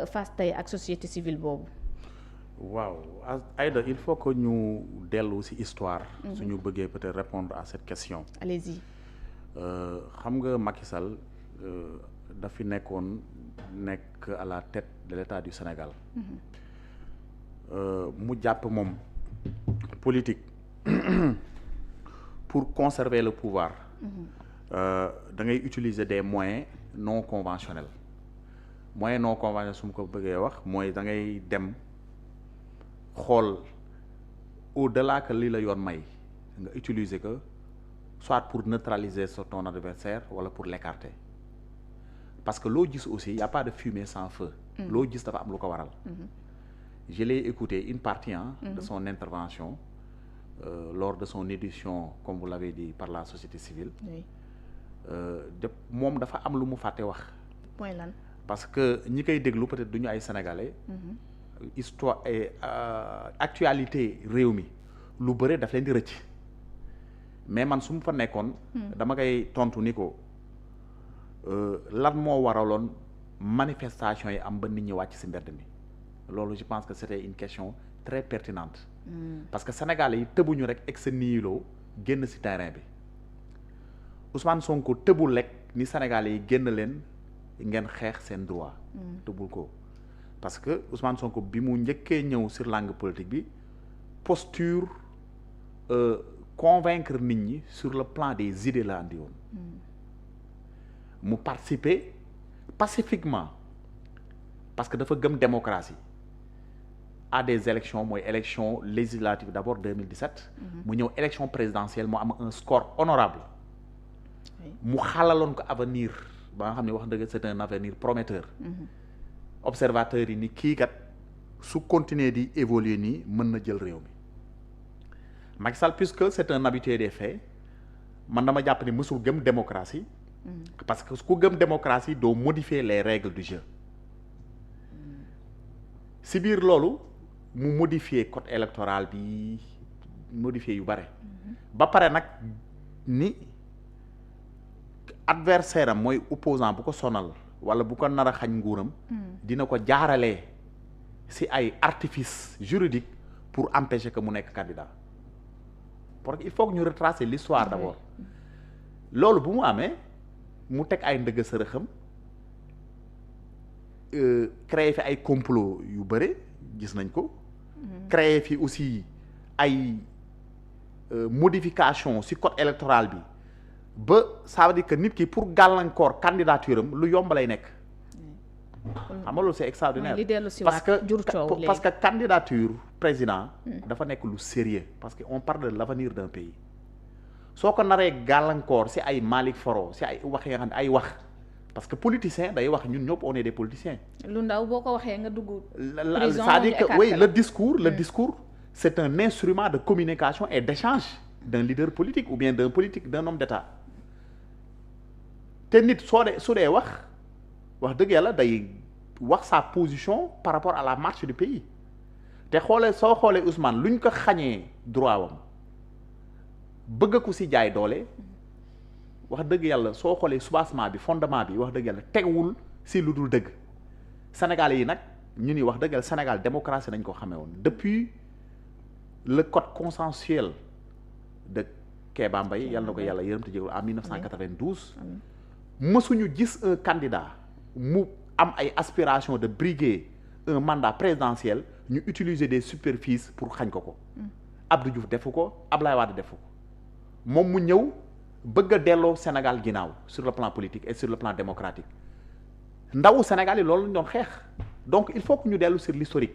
face tey ak société civile boobu. waaw Aïda il faut que ñu dellu ci histoire. suñu bëggee peut-être répondre à cette question. allez-y. xam nga Macky Sall dafi nekk à la tête de l'État du Sénégal. mu jàpp moom politique pour conserver le pouvoir. da ngay utiliser des moyens non conventionnels moyens non conventionnels su ma ko bëggee wax mooy da ngay dem xool au-delà que li la yoon may nga utiliser que soit pour neutraliser ton adversaire wala pour l'écarter parce que loo gis aussi y a pas de fumée sans feu. loo gis dafa am lu ko waral. je l'ai écouté une partie de son intervention lors de son édition comme vous l'avez dit par la société civile. oui. moom dafa am lu mu fàtte wax. point lan. parce que ñi koy déglu peut-être du ñu ay sénégalais. histoire et actualité réew mi lu bëre daf leen di rëcc mais man su ma fa nekkoon. dama koy tontu ni ko lan moo waraloon manifestation yi am ba nit ñi wàcc ci mbedd mi loolu je pense que c'était une question très pertinente. parce que sénégalais yi tëbuñu rek ex nihilo génn ci terrain bi Ousmane Sonko tëbul rek ni sénégalais yi génn leen ngeen xeex seen droit. tëbul ko. parce que Ousmane Sonko bi mu njëkkee ñëw sur langue politique bi posture convaincre nit ñi sur le plan des idées la andi woon. mu participer pacifiquement parce que dafa gëm démocratie à des élections mooy élection législative d'abord 2017. mu ñëw élection présidentielle mu am un score honorable mu xalaloon ko avenir ba nga xam ne wax dëgg c'est un avenir prometteur. observateurs yi ni kii kat su continuer di évoluer nii mën na jël réew mi Macky Sall puisque c'est un habitué des faits man dama jàpp ni mësul gëm démocratie. parce que ku gëm démocratie doo modifier les règles du jeu. si biir loolu mu modifier code électoral bi modifier yu bare. ba pare nag ni adversaire am mooy opposant bu ko sonal. wala bu ko nar a xañ nguuram. dina ko jaaralee ci ay artifices juridiques pour empêcher que mu nekk candidat parce que il faut que ñu retracer l'histoire d'abord. loolu bu mu amee mu teg ay ndëgg sërëxam créer fi ay complot yu bëri gis nañ ko. créer fi aussi ay modification ci code électoral bi. ba ça veut dire que nit ki pour gàllankoor candidature am lu yomb lay nekk. xam nga loolu c'est extraordinaire. parce que candidature président. dafa nekk lu sérieux parce que on parle de l'avenir d'un pays. soo ko naree gàllankoor ci ay Malick Foro ci ay wax yoo xam ne ay wax parce que politicien day wax ñun ñëpp on est des politiciens. lu ndaw boo ko waxee nga dugg. prison c'est-à-dire que oui le discours c'est un instrument de communication et d'échange d'un leader politique ou bien d'un homme d'État. te nit su dee wax dëgg yàlla day wax sa position par rapport à la marche du pays te soo xoolee Ousmane luñ ko xañee droit wam bëgg ko ci jaay doole wax dëgg yàlla soo xoolee soubassement bi fondement bi wax dëgg yàlla tegwul ci lu dul dëgg Sénégalais yi nag ñu ni wax dëgg yàlla Sénégal démocratie nañ ko xamee woon depuis le code consensuel de Kéba Mbaye yàlla na ko yàlla yërëm te jégal en 1992. mësuñu gis un candidat mu am ay aspirations de briguer un mandat présidentiel ñu utiliser des superficies pour xañ ko. Abdou Diouf defu ko Ablaye Wade defu ko moom mu ñëw bëgg a delloo Sénégal ginnaaw sur le plan politique et sur le plan démocratique ndawu Sénégal yi loolu lañ doon xeex donc il faut que ñu dellu sur l'historique.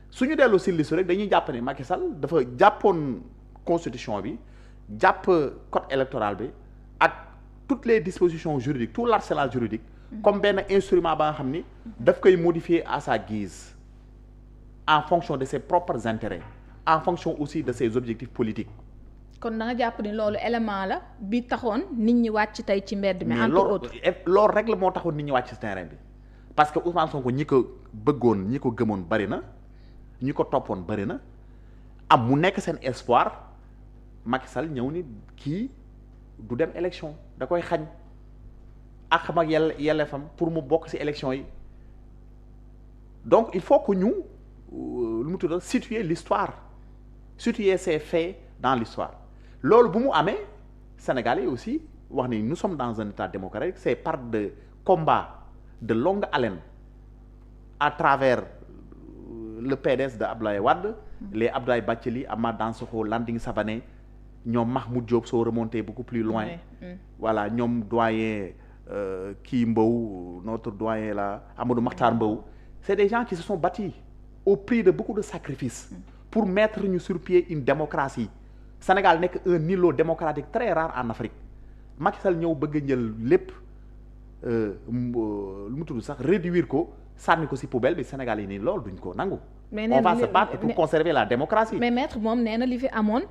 suñu dellu sur l'historique dañuy jàpp ne Macky Sall dafa jàppoon constitution bi jàpp code électoral bi ak toutes les dispositions juridiques tout l'arsenal juridique comme benn instrument ba nga xam ni daf koy modifier à sa guise en fonction de ses propres intérêts en fonction aussi de ses objectifs politiques. kon da nga jàpp ni loolu élément la bi taxoon nit ñi wàcc tey ci mbedd mi. entre autres loolu rek la moo taxoon nit ñi wàcc ci terrain bi parce que Ousmane Sonko ñi ko bëggoon ñi ko gëmoon bari na ñi ko toppoon bari na am mu nekk seen espoir Macky Sall ñëw ni kii du dem élection da koy xañ ak xam ak yelleefam pour mu bokk ci élection yi donc il faut que ñu lu mu tudd situer l'histoire situer ces faits dans l'histoire loolu bu mu amee Sénégalais aussi wax ni nous sommes dans un état démocratique c'est par de combats de longue haleine à travers le PDS de Abdoulaye Wade les Abdoulaye Bathily Amath Dansokho Landing Savané ñoom Mahmoud Diop soo remonté beaucoup plus loin voilà ñoom doyen kii Mbow notre doyen là Amadou Makhtar Mbow c'est des gens qui se sont battus au prix de beaucoup de sacrifices pour mettre ñu sur pied une démocratie Sénégal nekk un îlot démocratique très rare en Afrique Macky Sall ñëw bëgg a jël lépp lu mu tudd sax réduire ko sànni ko ci poubelle bi Sénégal yi nii loolu duñ ko nangu. on va se battre pour conserver la démocratie. mais maître moom nee na li fi amoon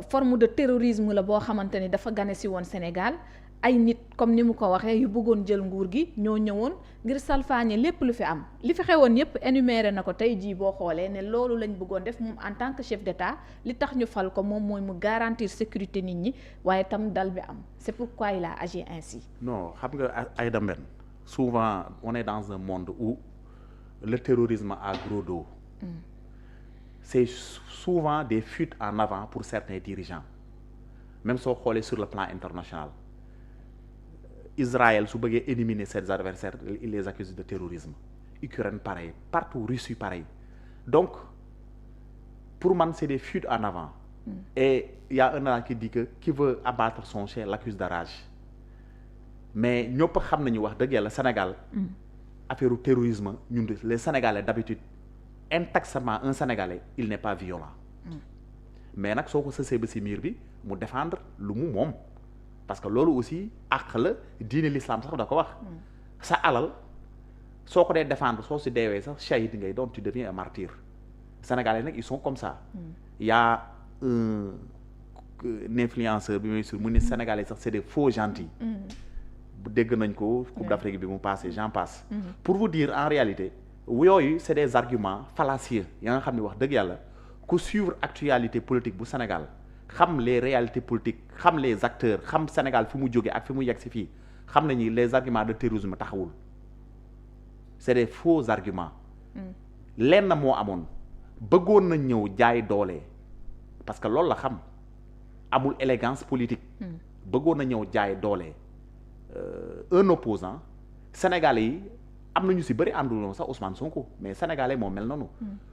forme de terrorisme la boo xamante ni dafa gane ci woon Sénégal ay nit comme ni mu ko waxee yu bëggoon jël nguur gi ñoo ñëwoon ngir salfaañe lépp lu fi am li fi xewoon yépp énuméré na ko tey jii boo xoolee ne loolu lañ bëggoon def moom en tant que chef d'État li tax ñu fal ko moom mooy mu garantir sécurité nit ñi waaye tam dal bi am c'est pourquoi il a agi ainsi. non xam nga Aïda Mbène souvent on est dans un monde où le terrorisme a gros dos. C'est souvent des fuites en avant pour certains dirigeants même soo xoolee sur le plan international. Israël su bëggee éliminer ses adversaires il les accuse de terrorisme Ukraine pareil partout Russie pareil donc pour man c'est des fuites en avant et il y a un an qui dit que qui veut abattre son chien l'accuse de rage mais ñëpp xam nañu wax dëgg yàlla Sénégal affaire terrorisme ñun les Sénégalais d'habitude intaxement un Sénégalais il n'est pas violent mais nag soo ko sësee ba ci miir bi mu défendre lu mu moom parce que loolu aussi àq la diine l'islam sax da ko wax sa alal soo ko dee défendre soo si deewee sax shahid ngay doon tu deviens un martyr Sénégalais nag ils sont comme ça il y a un influenceur bi muy sur mu ni Sénégalais sax c'est des faux gentils bu dégg nañ ko Coupe d'Afrique bi mu passé j'en passe pour vous dire en réalité yooyu c'est des arguments fallacieux ya nga xam ne wax dëgg yàlla ku suivre actualité politique bu Sénégal xam les réalités politiques xam les acteurs xam Sénégal fi mu jóge ak fi mu yegg si fii xam nañu les arguments de terrorisme taxawul c'est des faux arguments lenn moo amoon bëggoon na ñëw jaay doole parce que loolu la xam amul élégance politique bëggoon na ñëw jaay doole un opposant sénégalais yi am nañu ci bëri ànduloon sax Ousmane Sonko mais sénégalais moo mel noonu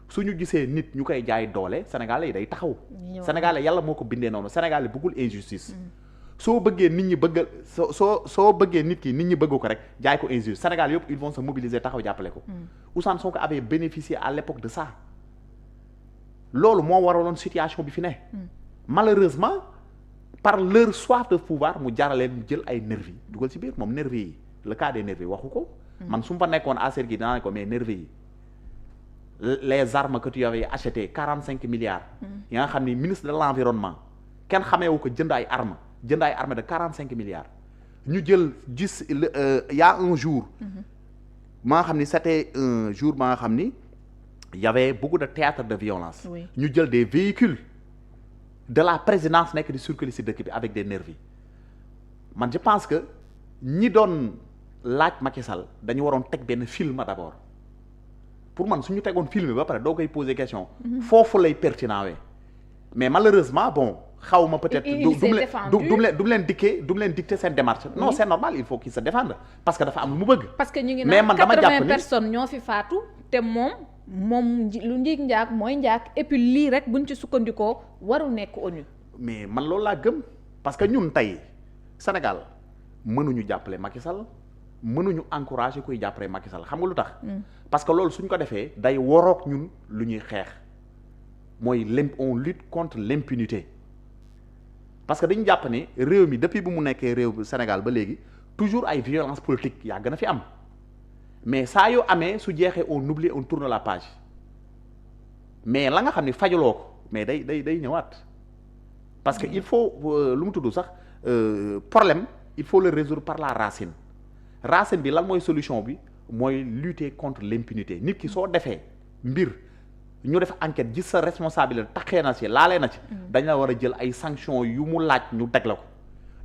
suñu gisee nit ñu koy jaay doole sénégalais yi day taxaw sénégalais yàlla moo ko bindee noonu sénégalais bëggul injustice soo bëggee nit ñi bëgg soo bëggee nit ki nit ñi bëgg ko rek jaay ko injustice Sénégal yëpp ils vont se mobiliser taxaw jàppale ko Ousmane Sonko avait bénéficié à l'époque de ça loolu moo waraloon situation bi fi ne malheureusement par leur soif de pouvoir mu jaraleen mu jël ay nervi dugal ci biir moom nervi yi le cas des nervis waxu ko man su ma fa nekkoon affaire gi dinaa ne ko mais nervi yi les armes que tu avais achetées 45 milliards yi nga xam ni ministre de l'environnement kenn xameewu ko jënd ay armes de 45 milliards ñu jël gis y a un jour maa nga xam ni c'était un jour maa nga xam ni y avait beaucoup de théâtre de violence ñu jël des véhicules de la présidence nekk di circuler ci dëkk bi avec des nervis man je pense que ñi doon laaj Macky Sall dañu waroon teg benn film d'abord pour man suñu tegoon film ba pare doo koy poser question foofu lay pertinent wee mais malheureusement bon xaw ma peut-être du mu leen dicter seen démarche non c'est normal il faut qu'il se défende parce que dafa am lu mu bëgg parce que ñu ngi mais man dama jàpp 80 personnes ñoo fi faatu te moom lu njiig njaag mooy njaag et puis lii rek buñ ci sukkandikoo warul nekk ONU mais man loolu laa gëm parce que ñun tey Sénégal mënuñu jàppale Macky Sall mënuñu encourager kuy jàppale Macky Sall xam nga lu tax parce que loolu suñ ko defee day waroog ñun lu ñuy xeex mooy on lutte contre l'impunité parce que dañu jàpp ne réew mi depuis bu mu nekkee réew Sénégal ba léegi toujours ay violence politique yaa gën a fi am mais saa yoo amee su jeexee on oublie on tourne la page mais la nga xam ne fajaloo ko mais day ñëwaat parce que il faut lu mu tudd sax problème il faut le résoudre par la racine bi lan mooy solution bi mooy lutter contre l'impunité nit ki soo defee mbir ñu def enquête gis sa responsabilité taxee na ci laalee na ci dañ la war a jël ay sanctions yu mu laaj ñu teg la ko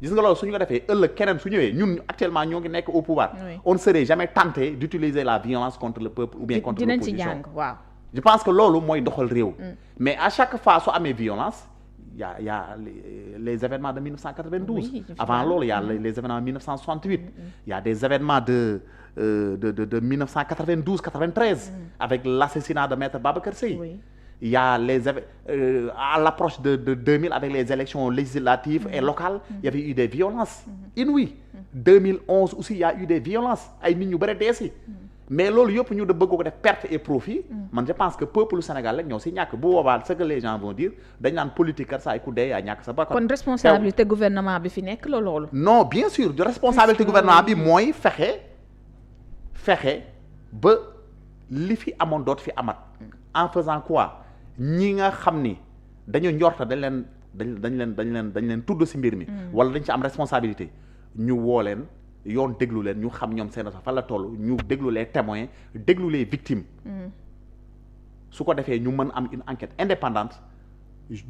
gis nga loolu suñu ko defee ëllëg keneen su ñëwee ñun actuellement ñoo ngi nekk au pouvoir. On ne serait jamais tenté d'utiliser la violence contre le peuple ou bien contre l'opposition. dinañ ci jàng waaw. je pense que loolu mooy doxal réew. mais à chaque fois su amee violence y a les événements de 1992. Oui, avant loolu y a les événements de 1968. y a des événements de 1992-93. avec l'assassinat de Maître Babacar Sèye. Oui. Il y a à l'approche de 2000 avec les élections législatives et locales, il y avait eu des violences inouïes. 2011 aussi il y a eu des violences ay nit ñu bëri dee si. mais loolu yëpp ñu da bëgg ko def perte et profit. man je pense que peuple Sénégal rek ñoo si ñàkk bu boobaa ce que les gens vont dire dañ naan politique kat saa ku dee yaa ñàkk sa bakkan. kon responsabilité gouvernement bi fi nekk loolu. non bien sûr responsabilité gouvernement bi mooy fexe ba li fi amoon doot fi amat. en faisant quoi ñi nga xam ni dañu njorta dañ leen tudd ci mbir mi. wala dañ ci am responsabilité ñu woo leen yoon déglu leen ñu xam ñoom seen fan la toll ñu déglu les témoins déglu les victimes. su ko defee ñu mën am une enquête indépendante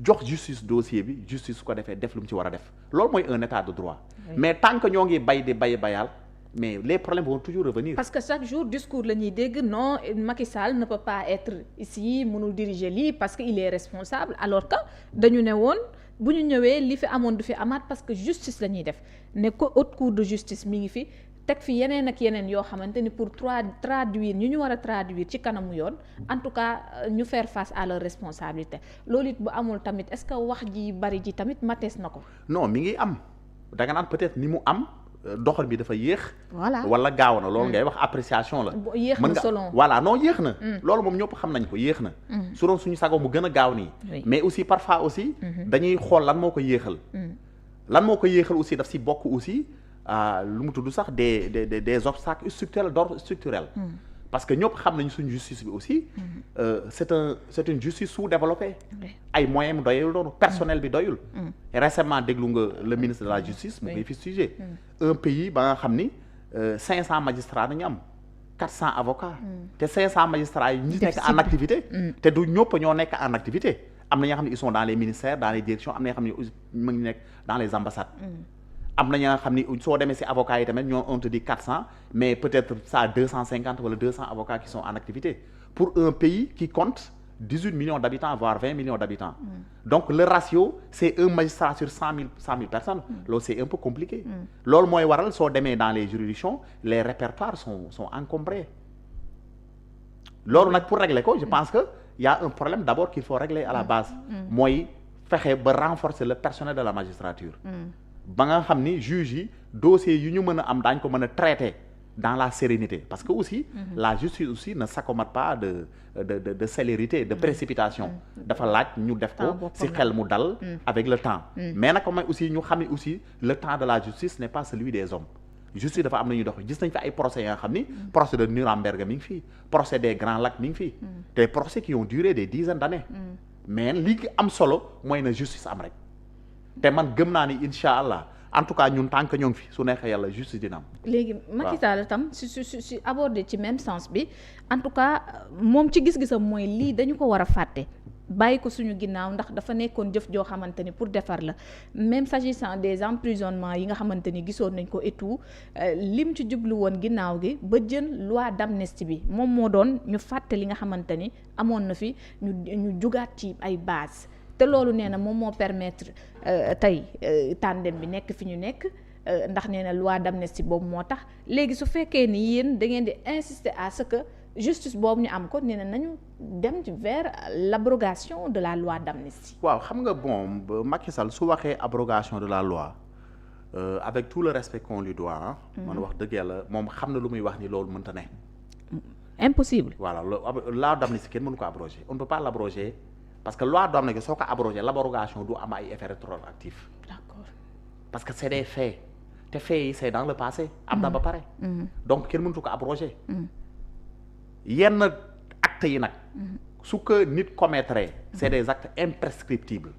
jox justice dossier bi justice su ko defee def lu mu ci war a def loolu mooy un état de droit. Oui. mais tant que ñoo ngi bay di bayal. mais les problèmes vont toujours revenir. parce que chaque jour discours la ñuy dégg non Macky Sall ne peut pas être ici mënul diriger lii parce que il est responsable alors que dañu ne woon bu ñu ñëwee li fi amoon du fi amaat parce que justice la ñuy def ne ko haute cour de justice mi ngi fi teg fi yeneen ak yeneen yoo xamante ni pour traduire ñu war a traduire ci kanamu yoon en tout cas ñu faire face à leur responsabilité loolu it bu amul tamit est-ce que wax ji bari ji tamit matees na ko. non mi ngi am danga naan peut-être ni mu am. doxal bi dafa yéex. voilà wala gaaw na loolu ngay wax appréciation la. yéex na selon voilà non yéex na. loolu moom ñëpp xam nañ ko yéex na. su doon suñu sago mu gën a gaaw nii. mais aussi parfois aussi. dañuy xool lan moo ko yéexal. lan moo ko yéexal aussi daf si bokk aussi lu mu tudd sax des obstacles structurels d'ordre structurel. parce que ñëpp xam nañu suñu justice bi aussi. c'est une justice sous-développée. ay moyens mu doyul doonu personnel bi doyul. récemment déglu nga le ministre de la justice. mu ngi fi sujet. un pays ba nga xam ni 500 magistrats nañu am 400 avocats. te 500 magistrats yi ñi nekk en activité. te du ñëpp ñoo nekk en activité am na ñoo xam ne ils sont dans les ministères dans les directions am na ñoo xam ne mu ngi nekk dans les ambassades. am na ñoo xam ni soo demee ci avocats yi tamit ñoo on te dit 400 mais peut-être ça 250 wala 200 avocats qui sont en activité pour un pays qui compte 18 millions d'habitants voire 20 millions d'habitants. donc le ratio c'est un magistrat sur 100 000 personnes. loolu c'est un peu compliqué. loolu mooy waral soo demee dans les juridictions les répertoires sont encombrés. loolu nag pour régler ko je pense que y a un problème d'abord qu'il faut régler à la base. mooy fexe ba renforcer le personnel de la magistrature. ba nga xam ni juges yi dossiers yu ñu mën a am daañ ko mën a traiter dans la sérénité parce que aussi la justice aussi ne s'accommode pas de célérité de précipitation dafa laaj ñu def ko ci xel mu dal avec le temps mais nag mooy aussi ñu xam ne aussi le temps de la justice n'est pas celui des hommes justice dafa am na ñuy dox gis nañ fi ay procès yoo xam ni procès de Nuremberg mi ngi fii procès des Grands Lacs mi ngi fii des procès qui ont duré des dizaines d'années mais li am solo mooy na justice am rek te man gëm naa ni incha allah en tout cas ñun tant que ñoo ngi fi su neexee yàlla justice dina am. léegi Macky Sall tam si aborder ci même sens bi en tout cas moom ci gis-gisam mooy lii dañu ko war a fàtte bàyyi ko suñu ginnaaw ndax dafa nekkoon jëf joo xamante ni pour defar la même s'agissant des emprisonnements yi nga xamante ni gisoon nañ ko et tout lim ci jublu woon ginnaaw gi ba jël loi d'amnistie bi moom moo doon ñu fàtte li nga xamante ni amoon na fi ñu jugaat ci ay base te loolu nee na moom moo permettre tey tandem bi nekk fi ñu nekk ndax nee na loi d'amnistie boobu moo tax léegi su fekkee ni yéen da ngeen di insister à ce que justice boobu ñu am ko nee na nañu dem ci vers l'abrogation de la loi d'amnistie. waaw xam nga bon Macky Sall su waxee abrogation de la loi avec tout le respect qu'on lui doit man wax dëgg yàlla moom xam na lu muy wax ni loolu mënta ne. impossible. voilà loi d'amnistie kenn mënu ko abroger on ne peut pas l'abroger. parce que loi doom na soo ko abrogé l'abrogation du am ay effets rétroactifs. D'accord. parce que c'est des faits te faits yi c'est dans le passé. am na ba pare. donc kenn mënatu ko abrogé. yenn actes yi nag. su ko nit commettre c'est des actes imprescriptibles.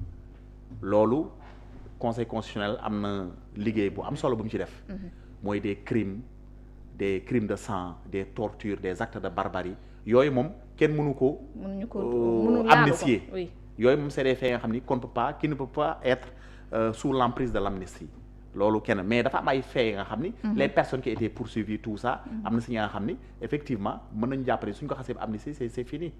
loolu conseil constitutionnel am na liggéey bu am solo bu mu ci def. mooy des crimes de sang des tortures des actes de barbarie yooyu moom. kenn mënu ko amnistier yooyu moom c'est des faits nga xam ni qu'on ne peut pas qui ne peut pas être sous l'emprise de l'amnistie loolu kenn mais dafa am ay faits nga xam ni les personnes qui étaient poursuivies tout ça am na si ñi nga xam ni effectivement mën nañu jàpp ne suñ ko xasee amnistie c'est fini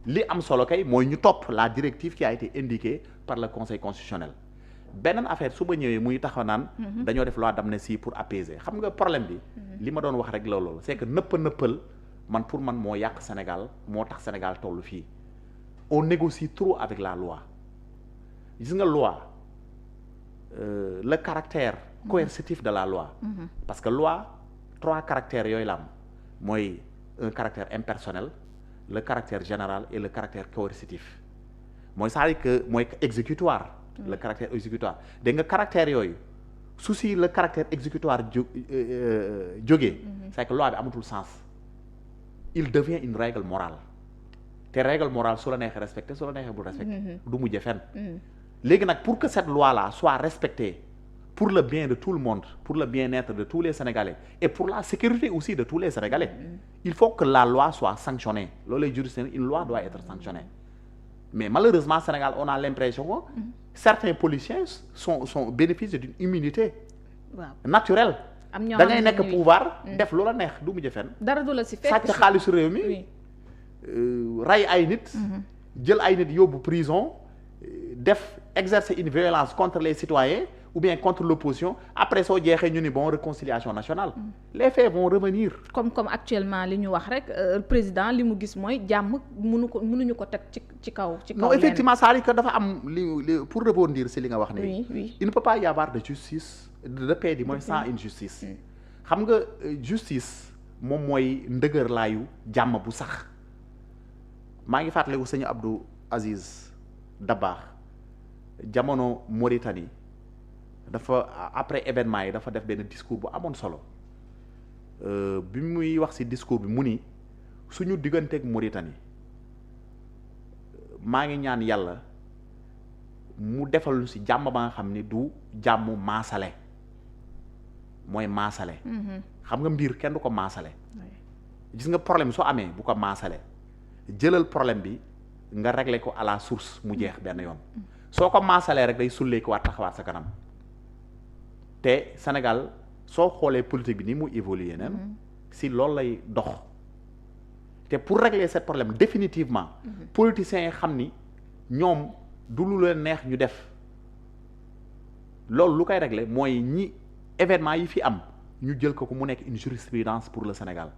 li am solo kay mooy ñu topp la directive qui a été indiquée par le conseil constitutionnel beneen affaire su ba ñëwee muy taxaw naan dañoo def loi d'amnistie pour apaiser xam nga problème bi li ma doon wax rek loolu c'est que nëppal man pour man moo yàq Sénégal moo tax Sénégal tollu fii on négocie trop avec la loi gis nga loi le caractère coercitif de la loi parce que loi 3 caractères yooyu la am mooy un caractère impersonnel le caractère général et le caractère coercitif mooy c'est-à-dire que mooy exécutoire le caractère exécutoire dégg nga caractère yooyu su si le caractère exécutoire jógee c'est que loi bi amatul sens il devient une règle morale te règle morale su la neexee respecté su la neexee bul respecté du mujje fenn léegi nag pour que cette loi là soit respectée pour le bien de tout le monde pour le bien-être de tous les Sénégalais et pour la sécurité aussi de tous les Sénégalais il faut que la loi soit sanctionnée loolu lay jur une loi doit être sanctionnée mais malheureusement Sénégal on a l'impression que certains policiers sont bénéficient d'une immunité naturelle da ngay nekk pouvoir def loola neex du mujj fenn dara du la si fekk sàcc xaalisu réew mi rey ay nit jël ay nit yóbbu prison def exercer une violence contre les citoyens ou bien contre l'opposition après soo jeexee ñu ni bon réconciliation nationale les faits vont revenir comme actuellement li ñu wax rek président li mu gis mooy jàmm mënuñu ko teg ci kaw non effectivement c'est-à-dire que dafa am li pour rebondir si li nga wax ni oui il ne peut pas y avoir de justice de paix du moins sans une justice xam nga justice moom mooy ndëgër laayu jàmm bu sax maa ngi fàttaliku sëñ Abdou Aziz Dabakh jamono Mauritanie dafa après événement yi dafa def benn discours bu amoon solo bi muy wax ci discours bi mu ni suñu digganteeg Mauritanie maa ngi ñaan yàlla mu defal ci jàmm ba nga xam ni du jàmm maasale mooy maasale xam nga mbir kenn du ko maasale gis nga problème soo amee bu ko maasale jëlal problème bi nga régler ko à la source mu jeex benn yoon soo ko maasalee rek day sullee ko waat taxawaat sa kanam te Sénégal soo xoolee politique bi ni mu évoluer neen si loolu lay dox te pour régler ce problème définitivement politiciens yi xam ni ñoom du lu leen neex ñu def loolu lu koy régler mooy ñi événement yi fi am ñu jël ko mu nekk une jurisprudence pour le Sénégal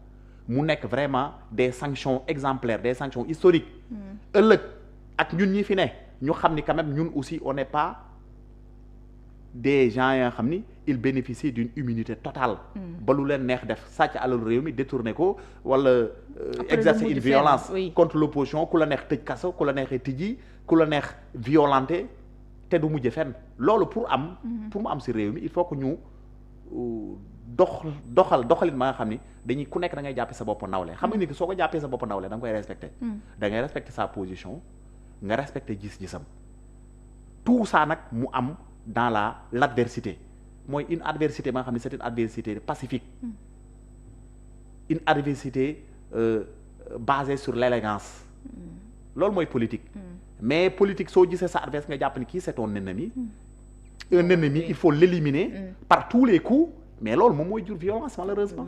mu nekk vraiment des sanctions exemplaires des sanctions historiques ëllëg ak ñun ñi fi ne ñu xam ni quand même ñun aussi on n'est pas des gens yoo xam ni ils bénéficient d'une immunité totale ba lu leen neex def sàcc alal réew mi détourner ko wala exercer une violence contre l'opposition ku la neex tëj kaso ku la neexee tijji ku la neex violenté te du mujje fenn loolu pour mu am ci réew mi il faut que ñu doxalin ma nga xam ni dañuy ku nekk da ngay jàppe sa bopp nawle xam nga ni que soo ko jàppee sa bopp nawle da nga koy respecter da ngay respecter sa position nga respecter gis-gisam tout ça nag mu am dans l'adversité mooy une adversité ba nga xam ne c'est une adversité pacifique une adversité basée sur l'élégance loolu mooy politique mais politique soo gisee sa adversaire nga jàpp ni kii c'est ton ennemi un ennemi il faut l'éliminer par tous les coups mais loolu moom mooy jur violence malheureusement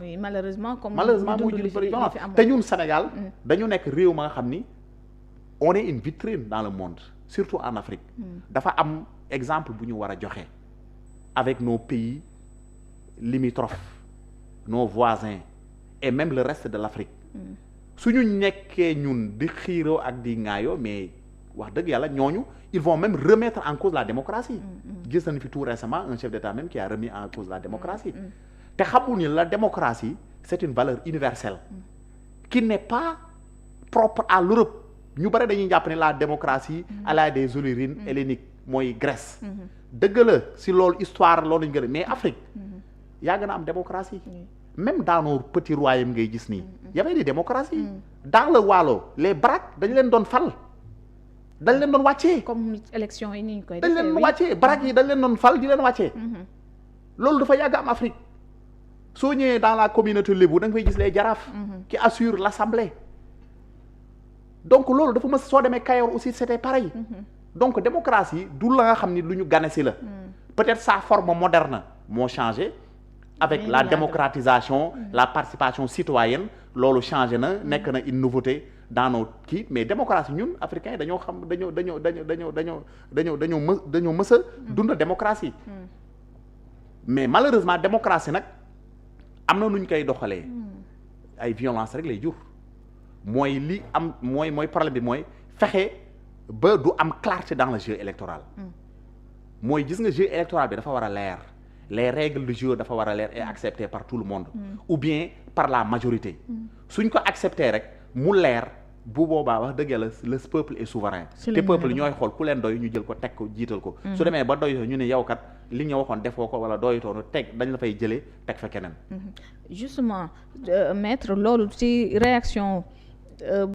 malheureusement mooy jur violence te ñun Sénégal dañu nekk réew ma nga xam ni on est une vitrine dans le monde surtout en Afrique dafa am exemple bu ñu war a joxe avec nos pays limitrophes nos voisins et même le reste de l'Afrique suñu nekkee ñun di xiiroo ak di ŋaayoo mais wax dëgg yàlla ñooñu ils vont même remettre en cause la démocratie gis nañu fi tout récemment un chef d'État même qui a remis en cause la démocratie te xamul ni la démocratie c'est une valeur universelle qui n'est pas propre à l'Europe ñu bari dañuy jàpp ne la démocratie elle a des origines helléniques mooy Grèce dëgg la si loolu histoire loolu lañu gën a mais Afrique yaa gën a am démocratie même dans nos petits royaumes ngay gis nii y avait des démocraties dans le Waalo les Barak dañ leen doon fal dañ leen doon wàccee comme élection yi ni ñu koy dañ leen wàccee Barak yi dañ leen doon fal di leen wàccee loolu dafa yàgg am Afrique soo ñëwee dans la communauté lébu da nga fay gis les jaraaf qui assurent l'assemblée donc loolu dafa mës soo demee Kayor aussi c'était pareil donc démocratie du la nga xam ni lu ñu gane si la peut-être sa forme moderne moo changé avec la démocratisation la participation citoyenne loolu changé na nekk na une nouveauté dans nos kii mais démocratie ñun africains yi dañoo xam dañoo mës a dund démocratie mais malheureusement démocratie nag am na nu ñu koy doxalee ay violence rek lay jur mooy li am mooy problème bi mooy fexe ba du am clarté dans le jeu électoral mooy gis nga jeu électoral bi dafa war a leer les règles du jeu dafa war a leer et acceptées par tout le monde ou bien par la majorité suñ ko accepté rek mu leer bu boobaa wax dëgg yàlla le peuple est souverain te peuple ñooy xool ku leen doy ñu jël ko teg ko jiital ko su demee ba doy ñu ne yow kat li nga waxoon defoo ko wala doytoonu teg dañ la fay jëlee teg fa keneen justement maître loolu ci réaction